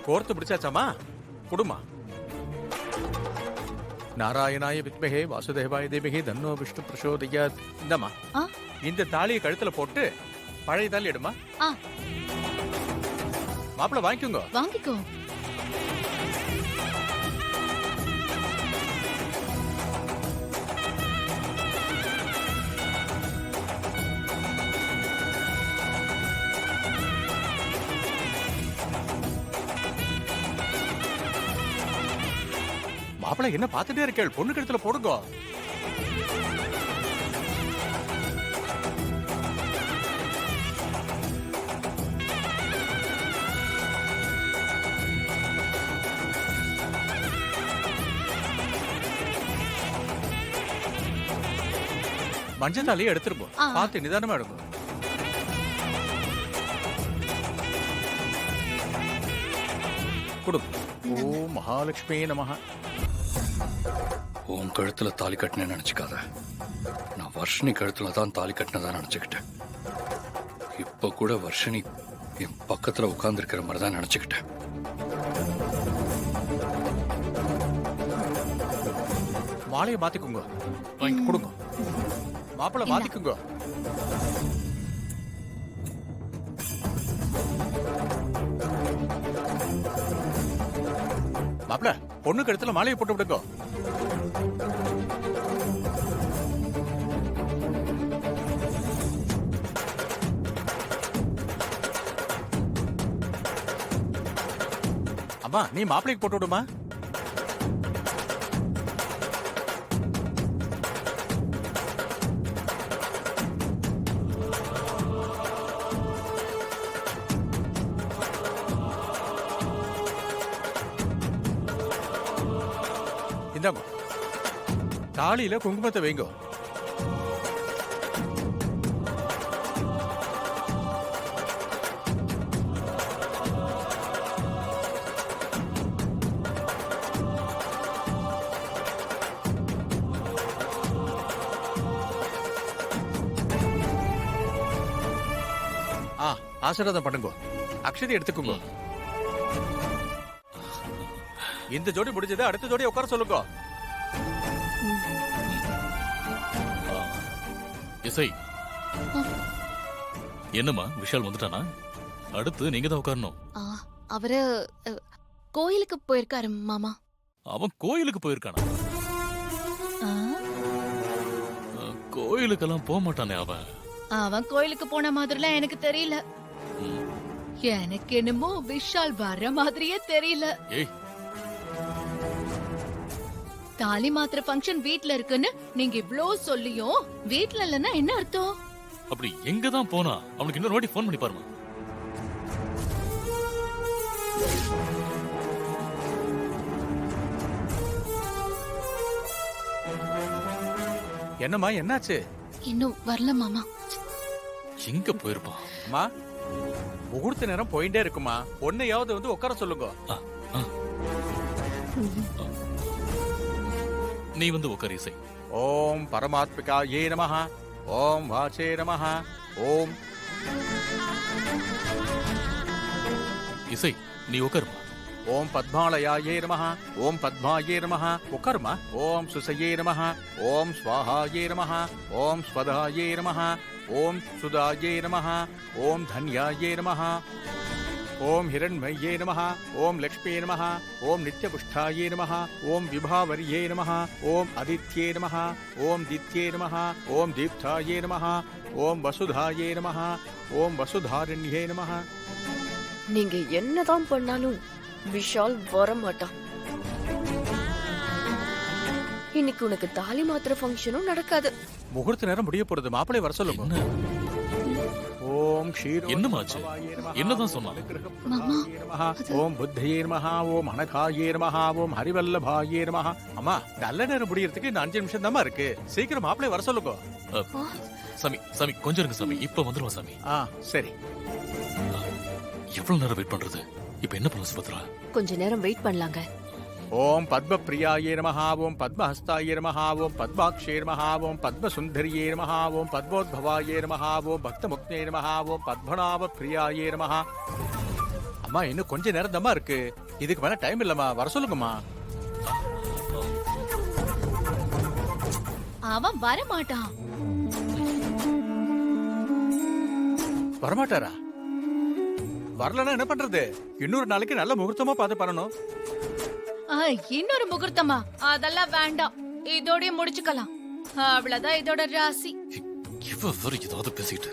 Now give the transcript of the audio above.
கோர்த்து பிடிச்சாச்சாமா? குடுமா. நாராயணாய வித்மஹே வாசுதேவாய தேவகி தன்னோ விஷ்ணு பிரசோதயாத். இந்தம்மா, இந்த தாலியை கழுத்துல போட்டு பழைய தாலி எடுமா. மாப்பிள்ள வாங்கிக்கோங்க. வாங்கிக்கோ. மாப்பிள்ள என்ன பார்த்துட்டே இருக்கேள்? பொண்ணு கழுத்துல போடுங்க. மஞ்சள் தாலியை எடுத்துருப்போம். பார்த்து நிதானமா எடுக்கும். குடும். ஓ மகாலட்சுமி நமஹ. உன் கழுத்துல தாலி கட்டினேன்னு நினைச்சுக்காத. நான் வர்ஷினி கழுத்துல தான் தாலி கட்டினதா நினைச்சுக்கிட்டேன். இப்ப கூட வர்ஷினி என் பக்கத்துல உட்கார்ந்து இருக்கிற மாதிரி தான் நினைச்சுக்கிட்டேன். மாலையை மாத்திக்குங்க. கொடுங்க. மாப்பிள்ள மாத்திக்குங்க. மாப்பிள்ள பொண்ணு கழுத்துல மாலையை போட்டு விடுங்க. அம்மா, நீ மாப்பிள்ளைக்கு போட்டு விடுமா. இந்தாங்க, தாலியில குங்குமத்தை வைங்க. ஆசீர்வாதம் பண்ணுங்க. அக்ஷதை எடுத்துக்குங்க. இந்த ஜோடி முடிஞ்சது, அடுத்த ஜோடி உட்கார சொல்லுங்க. இசை, என்னம்மா விஷால் வந்துட்டானா? அடுத்து நீங்க தான் உட்காரணும். அவரு கோயிலுக்கு போயிருக்காரு மாமா. அவன் கோயிலுக்கு போயிருக்கானா? கோயிலுக்கெல்லாம் போக மாட்டானே அவன். அவன் கோயிலுக்கு போன மாதிரிலாம் எனக்கு தெரியல. எனக்கு என்னமோ விஷால் வர்ற மாதிரியே தெரியல. ஏய், தாலி மாத்திர ஃபங்க்ஷன் வீட்ல இருக்குன்னு நீங்க இவ்ளோ சொல்லியும் வீட்ல இல்லன்னா என்ன அர்த்தம்? அப்படி எங்க தான் போனா? அவனுக்கு இன்னொரு வாட்டி ஃபோன் பண்ணி பாருமா. என்னம்மா, என்னாச்சு? இன்னும் வரல மாமா. எங்க போயிருப்பான்? அம்மா, முகூர்த்த நேரம் போயிட்டே இருக்குமா. பொண்ணையாவது வந்து உட்கார சொல்லுங்க. நீ வந்து உட்கார் இசை. ஓம் பரமாத்மிகாயே நமஹ. ஓம் வாசே நமஹ. ஓம். இசை, நீ உட்காருமா. ஓம் பத்மாலயாயே நமஹ. ஓம் பத்மாயே நமஹ. உட்காருமா. ஓம் சுசையே நமஹ. ஓம் ஸ்வாஹாயே நமஹ. ஓம் ஸ்வதாயே நமஹ. ஓம் சுதாயே நமஹ. ஓம் தன்யாயே நமஹ. ஓம் ஹிரண்மயே நமஹ. ஓம் லக்ஷ்மியே நமஹ. ஓம் நித்யபுஷ்டாயே நமஹ. ஓம் விபாவரியே நமஹ. ஓம் அதித்யே நமஹ. ஓம் தித்யே நமஹ. ஓம் தீப்தாயே நமஹ. ஓம் வசுதாயே நமஹ. ஓம் வசுதாரண்யே நமஹ. நீங்க என்னதான் பண்ணாலும் விஷால் வர மாட்டான். இன்னைக்கு உனக்கு தாலி மாத்திர ஃபங்க்ஷனும் நடக்காது. முகூர்த்த நேரம் முடிய போறது. மாப்பிளை வர சொல்லுங்க. ஓம் க்ஷீரோ. என்னமாச்சு? என்னதான் சொன்னான்? ஓம் புத்தயே நமஹ. ஓம் அனகாயே நமஹ. ஓம் ஹரிவல்லபாயே நமஹ. அம்மா, நல்ல நேரம் முடியறதுக்கு இன்னும் 5 நிமிஷம் தான் இருக்கு. சீக்கிரம் மாப்பிளை வர சொல்லுங்க. சாமி, சாமி கொஞ்சம் இருங்க சாமி. இப்ப வந்துருவா சாமி. சரி. எவ்வளவு நேரம் வெயிட் பண்றது? இப்ப என்ன பண்ண சுபத்ரா? கொஞ்ச நேரம் வெயிட் பண்ணலாங்க. ஓம் பத்மப்ரியாயே நமஹ. ஓம் பத்மஹஸ்தாயே நமஹ. ஓம் பத்மாக்ஷே நமஹ. ஓம் பத்மசுந்தரியே நமஹ. ஓம் பத்மோத்பவாயே நமஹ. ஓம் பக்தமுக்தே நமஹ. ஓம் பத்மநாப பிரியாயே நமஹ. அம்மா இன்னும் கொஞ்ச நேரம் தாம்மா இருக்கு. இதுக்கு மேல டைம் இல்லம்மா, வர சொல்லுங்கம்மா. அவன் வர மாட்டான். வரமாட்டாரா? வரலன்னா என்ன பண்றது? இன்னொரு நாளைக்கு நல்ல முகூர்த்தமா பார்த்து பண்ணணும். இன்னொரு முகூர்த்தமா? அதெல்லாம் வேண்டாம், இதோடய முடிச்சுக்கலாம். அவ்வளவுதான் இதோட ராசி. இவ வேற ஏதாவது பேசிட்டு